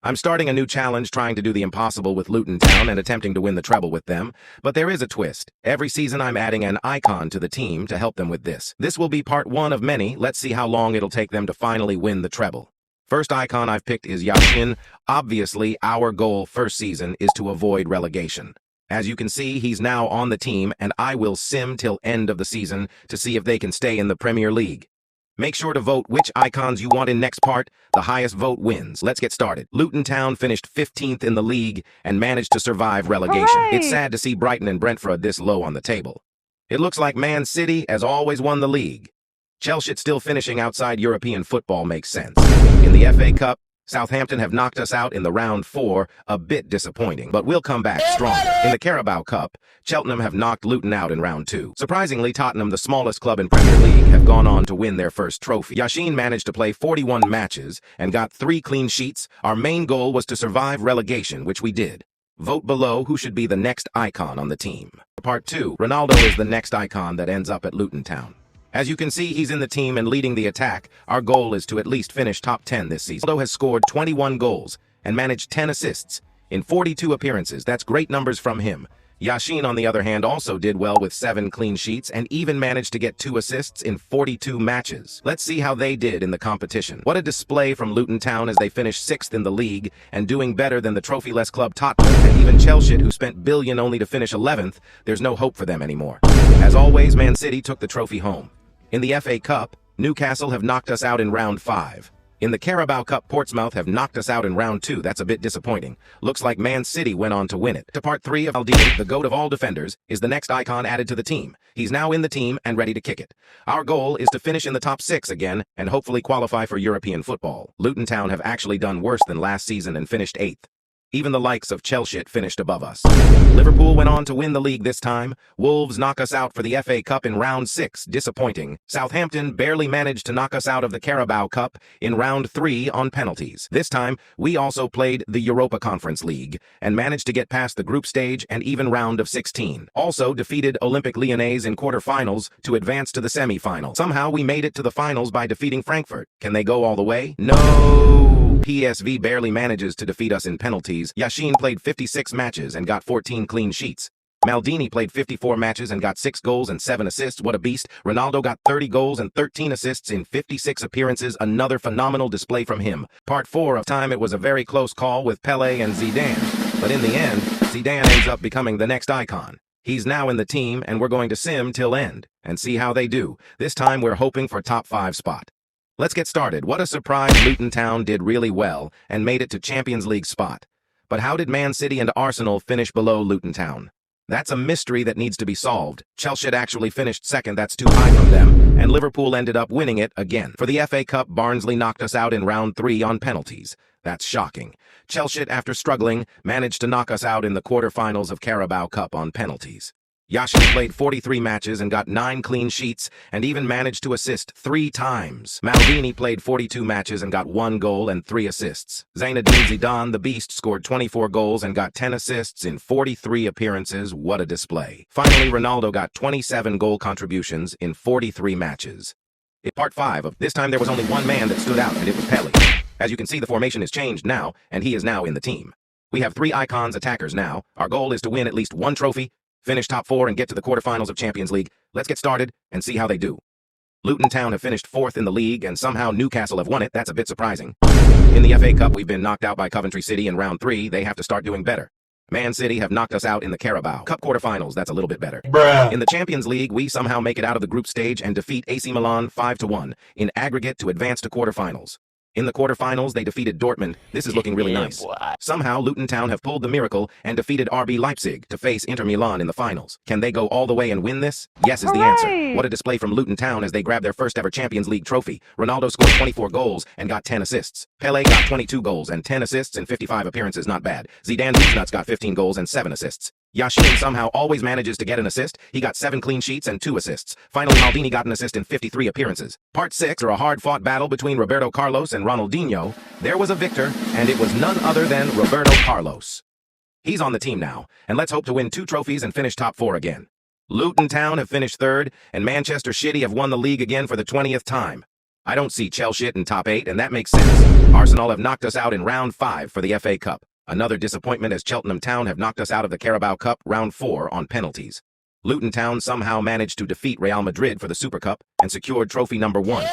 I'm starting a new challenge trying to do the impossible with Luton Town and attempting to win the treble with them, but there is a twist. Every season I'm adding an icon to the team to help them with this. This will be part one of many. Let's see how long it'll take them to finally win the treble. First icon I've picked is Yashin. Obviously, our goal first season is to avoid relegation. As you can see, he's now on the team, and I will sim till end of the season to see if they can stay in the Premier League. Make sure to vote which icons you want in next part. The highest vote wins. Let's get started. Luton Town finished 15th in the league and managed to survive relegation. Hooray! It's sad to see Brighton and Brentford this low on the table. It looks like Man City has always won the league. Chelsea still finishing outside European football makes sense. In the FA Cup, Southampton have knocked us out in the round 4, a bit disappointing, but we'll come back stronger. In the Carabao Cup, Cheltenham have knocked Luton out in round 2. Surprisingly, Tottenham, the smallest club in Premier League, have gone on to win their first trophy. Yashin managed to play 41 matches and got 3 clean sheets. Our main goal was to survive relegation, which we did. Vote below who should be the next icon on the team. Part 2, Ronaldo is the next icon that ends up at Luton Town. As you can see, he's in the team and leading the attack. Our goal is to at least finish top 10 this season. Ronaldo has scored 21 goals and managed 10 assists in 42 appearances. That's great numbers from him. Yashin, on the other hand, also did well with 7 clean sheets and even managed to get 2 assists in 42 matches. Let's see how they did in the competition. What a display from Luton Town as they finished 6th in the league and doing better than the trophyless club Tottenham and even Chelsea, who spent billion only to finish 11th. There's no hope for them anymore. As always, Man City took the trophy home. In the FA Cup, Newcastle have knocked us out in round 5. In the Carabao Cup, Portsmouth have knocked us out in round 2. That's a bit disappointing. Looks like Man City went on to win it. To part 3 of Maldini, the GOAT of all defenders, is the next icon added to the team. He's now in the team and ready to kick it. Our goal is to finish in the top 6 again and hopefully qualify for European football. Luton Town have actually done worse than last season and finished 8th. Even the likes of Chelsea finished above us. Liverpool went on to win the league this time. Wolves knock us out for the FA Cup in round 6. Disappointing. Southampton barely managed to knock us out of the Carabao Cup in round 3 on penalties. This time, we also played the Europa Conference League and managed to get past the group stage and even round of 16. Also defeated Olympique Lyonnais in quarterfinals to advance to the semi-final. Somehow we made it to the finals by defeating Frankfurt. Can they go all the way? No! PSV barely manages to defeat us in penalties. Yashin played 56 matches and got 14 clean sheets. Maldini played 54 matches and got 6 goals and 7 assists. What a beast. Ronaldo got 30 goals and 13 assists in 56 appearances. Another phenomenal display from him. Part 4 of time, it was a very close call with Pelé and Zidane. But in the end, Zidane ends up becoming the next icon. He's now in the team and we're going to sim till end and see how they do. This time we're hoping for top 5 spot. Let's get started. What a surprise. Luton Town did really well and made it to Champions League spot. But how did Man City and Arsenal finish below Luton Town? That's a mystery that needs to be solved. Chelsea actually finished 2nd, that's too high from them, and Liverpool ended up winning it again. For the FA Cup, Barnsley knocked us out in round 3 on penalties. That's shocking. Chelsea, after struggling, managed to knock us out in the quarterfinals of Carabao Cup on penalties. Yashin played 43 matches and got 9 clean sheets and even managed to assist 3 times. Maldini played 42 matches and got 1 goal and 3 assists. Zinedine Zidane, the Beast, scored 24 goals and got 10 assists in 43 appearances. What a display. Finally, Ronaldo got 27 goal contributions in 43 matches. In part 5 of this time, there was only one man that stood out, and it was Pelé. As you can see, the formation is changed now, and he is now in the team. We have 3 icons attackers now. Our goal is to win at least 1 trophy, finish top 4 and get to the quarterfinals of Champions League. Let's get started and see how they do. Luton Town have finished 4th in the league and somehow Newcastle have won it. That's a bit surprising. In the FA Cup, we've been knocked out by Coventry City in round 3. They have to start doing better. Man City have knocked us out in the Carabao Cup quarterfinals. That's a little bit better. Bruh. In the Champions League, we somehow make it out of the group stage and defeat AC Milan 5-1 in aggregate to advance to quarterfinals. In the quarterfinals, they defeated Dortmund. This is looking really nice. Somehow, Luton Town have pulled the miracle and defeated RB Leipzig to face Inter Milan in the finals. Can they go all the way and win this? Yes is the answer. What a display from Luton Town as they grab their first ever Champions League trophy. Ronaldo scored 24 goals and got 10 assists. Pelé got 22 goals and 10 assists in 55 appearances. Not bad. Zidane Nuts got 15 goals and 7 assists. Yashin somehow always manages to get an assist. He got 7 clean sheets and 2 assists. Finally, Maldini got an assist in 53 appearances. Part 6 are a hard-fought battle between Roberto Carlos and Ronaldinho. There was a victor, and it was none other than Roberto Carlos. He's on the team now, and let's hope to win 2 trophies and finish top 4 again. Luton Town have finished 3rd, and Manchester City have won the league again for the 20th time. I don't see Chelsea in top 8, and that makes sense. Arsenal have knocked us out in round 5 for the FA Cup. Another disappointment as Cheltenham Town have knocked us out of the Carabao Cup round 4 on penalties. Luton Town somehow managed to defeat Real Madrid for the Super Cup and secured trophy number 1.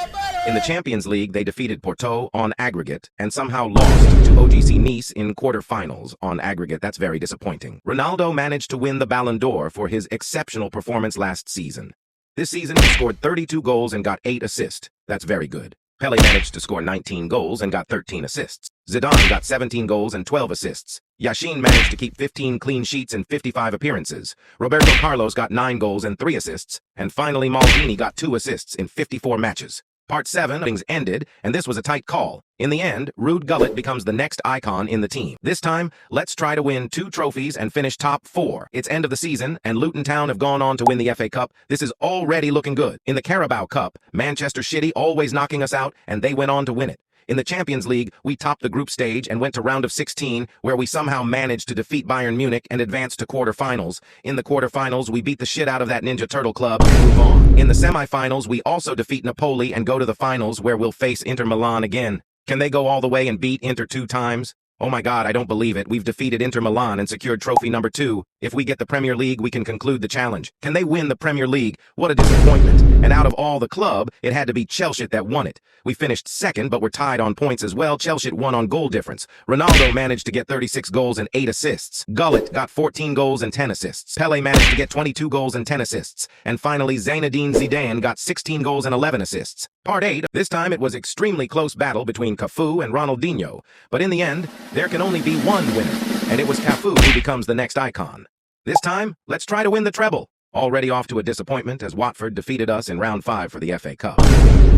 In the Champions League, they defeated Porto on aggregate and somehow lost to OGC Nice in quarterfinals on aggregate. That's very disappointing. Ronaldo managed to win the Ballon d'Or for his exceptional performance last season. This season, he scored 32 goals and got 8 assists. That's very good. Pelé managed to score 19 goals and got 13 assists. Zidane got 17 goals and 12 assists. Yashin managed to keep 15 clean sheets in 55 appearances. Roberto Carlos got 9 goals and 3 assists. And finally, Maldini got 2 assists in 54 matches. Part 7 things ended, and this was a tight call. In the end, Ruud Gullit becomes the next icon in the team. This time, let's try to win 2 trophies and finish top 4. It's end of the season, and Luton Town have gone on to win the FA Cup. This is already looking good. In the Carabao Cup, Manchester City always knocking us out, and they went on to win it. In the Champions League, we topped the group stage and went to round of 16, where we somehow managed to defeat Bayern Munich and advance to quarterfinals. In the quarterfinals, we beat the shit out of that Ninja Turtle club and move on. In the semifinals, we also defeat Napoli and go to the finals, where we'll face Inter Milan again. Can they go all the way and beat Inter 2 times? Oh my God, I don't believe it. We've defeated Inter Milan and secured trophy number 2. If we get the Premier League, we can conclude the challenge. Can they win the Premier League? What a disappointment. And out of all the club, it had to be Chelsea that won it. We finished second, but we're tied on points as well. Chelsea won on goal difference. Ronaldo managed to get 36 goals and 8 assists. Gullit got 14 goals and 10 assists. Pelé managed to get 22 goals and 10 assists. And finally, Zinedine Zidane got 16 goals and 11 assists. Part 8, this time it was extremely close battle between Cafu and Ronaldinho. But in the end, there can only be one winner, and it was Cafu who becomes the next icon. This time, let's try to win the treble. Already off to a disappointment as Watford defeated us in round 5 for the FA Cup.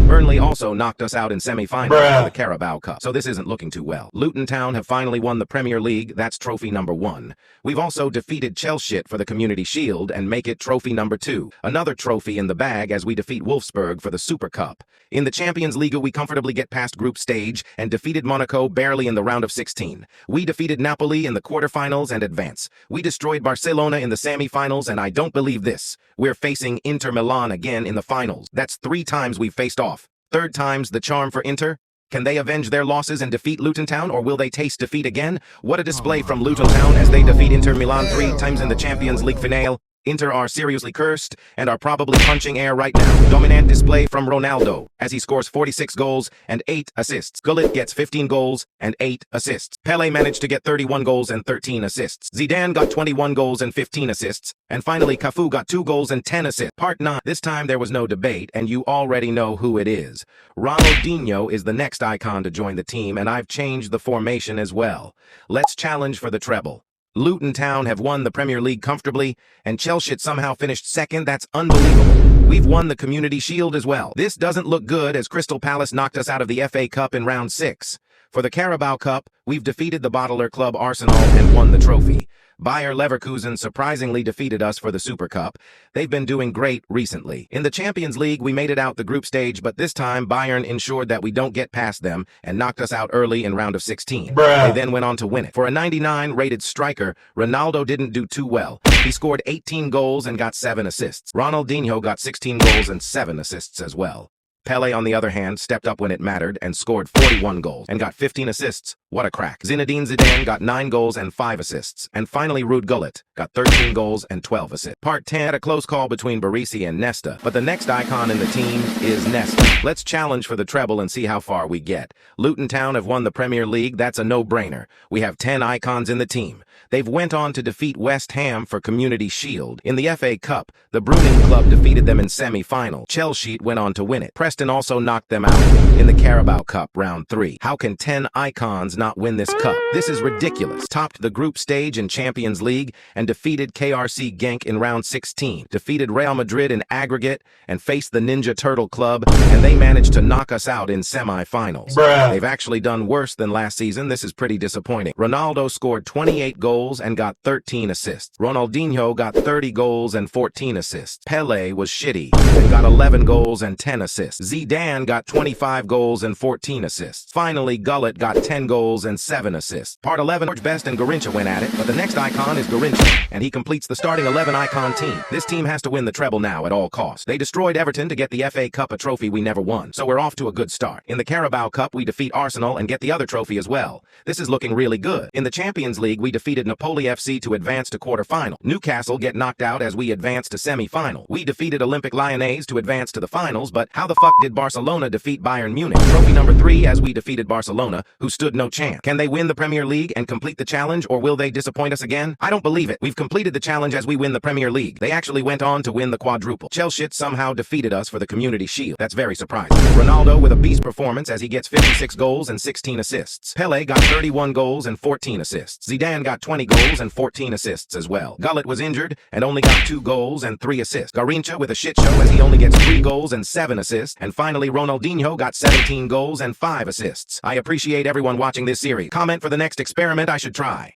Burnley also knocked us out in semi-finals for the Carabao Cup, so this isn't looking too well. Luton Town have finally won the Premier League, that's trophy number 1. We've also defeated Chelsea for the Community Shield and make it trophy number 2. Another trophy in the bag as we defeat Wolfsburg for the Super Cup. In the Champions League, we comfortably get past group stage and defeated Monaco barely in the round of 16. We defeated Napoli in the quarterfinals and advance. We destroyed Barcelona in the semi-finals, and I don't believe this. We're facing Inter Milan again in the finals. That's 3 times we've faced off. 3rd time's the charm for Inter. Can they avenge their losses and defeat Luton Town, or will they taste defeat again? What a display from Luton Town as they defeat Inter Milan 3 times in the Champions League finale. Inter are seriously cursed and are probably punching air right now. Dominant display from Ronaldo as he scores 46 goals and 8 assists. Gullit gets 15 goals and 8 assists. Pelé managed to get 31 goals and 13 assists. Zidane got 21 goals and 15 assists. And finally, Cafu got 2 goals and 10 assists. Part 9. This time there was no debate, and you already know who it is. Ronaldinho is the next icon to join the team, and I've changed the formation as well. Let's challenge for the treble. Luton Town have won the Premier League comfortably, and Chelsea somehow finished second. That's unbelievable. We've won the Community Shield as well. This doesn't look good as Crystal Palace knocked us out of the FA Cup in round 6. For the Carabao Cup, we've defeated the bottler club Arsenal and won the trophy. Bayer Leverkusen surprisingly defeated us for the Super Cup. They've been doing great recently. In the Champions League, we made it out the group stage, but this time Bayern ensured that we don't get past them and knocked us out early in round of 16. They then went on to win it. For a 99 rated striker, Ronaldo didn't do too well. He scored 18 goals and got 7 assists. Ronaldinho got 16 goals and 7 assists as well. Pelé, on the other hand, stepped up when it mattered and scored 41 goals and got 15 assists. What a crack. Zinedine Zidane got 9 goals and 5 assists. And finally, Ruud Gullit got 13 goals and 12 assists. Part 10 had a close call between Baresi and Nesta, but the next icon in the team is Nesta. Let's challenge for the treble and see how far we get. Luton Town have won the Premier League. That's a no-brainer. We have 10 icons in the team. They've went on to defeat West Ham for Community Shield. In the FA Cup, the Bruning Club defeated them in semi-final. Chelsea went on to win it. Preston also knocked them out in the Carabao Cup round 3. How can 10 icons not win this cup? This is ridiculous. Topped the group stage in Champions League and defeated KRC Genk in round 16. Defeated Real Madrid in aggregate and faced the Ninja Turtle Club, and they managed to knock us out in semi-finals. They've actually done worse than last season. This is pretty disappointing. Ronaldo scored 28 goals and got 13 assists. Ronaldinho got 30 goals and 14 assists. Pelé was shitty and got 11 goals and 10 assists. Zidane got 25 goals and 14 assists. Finally, Gullit got 10 goals and 7 assists. Part 11, George Best and Garrincha went at it, but the next icon is Garrincha, and he completes the starting 11 icon team. This team has to win the treble now at all costs. They destroyed Everton to get the FA Cup, a trophy we never won, so we're off to a good start. In the Carabao Cup, we defeat Arsenal and get the other trophy as well. This is looking really good. In the Champions League, we defeated Napoli FC to advance to quarter-final. Newcastle get knocked out as we advance to semi-final. We defeated Olympic Lyonnais to advance to the finals, but how the fuck did Barcelona defeat Bayern Munich? Trophy number 3 as we defeated Barcelona, who stood no chance. Can they win the Premier League and complete the challenge, or will they disappoint us again? I don't believe it. We've completed the challenge as we win the Premier League. They actually went on to win the quadruple. Chelsea somehow defeated us for the Community Shield. That's very surprising. Ronaldo with a beast performance as he gets 56 goals and 16 assists. Pele got 31 goals and 14 assists. Zidane got 20 goals and 14 assists as well. Gullit was injured and only got 2 goals and 3 assists. Garrincha with a shit show as he only gets 3 goals and 7 assists. And finally, Ronaldinho got 17 goals and 5 assists. I appreciate everyone watching this series. Comment for the next experiment I should try.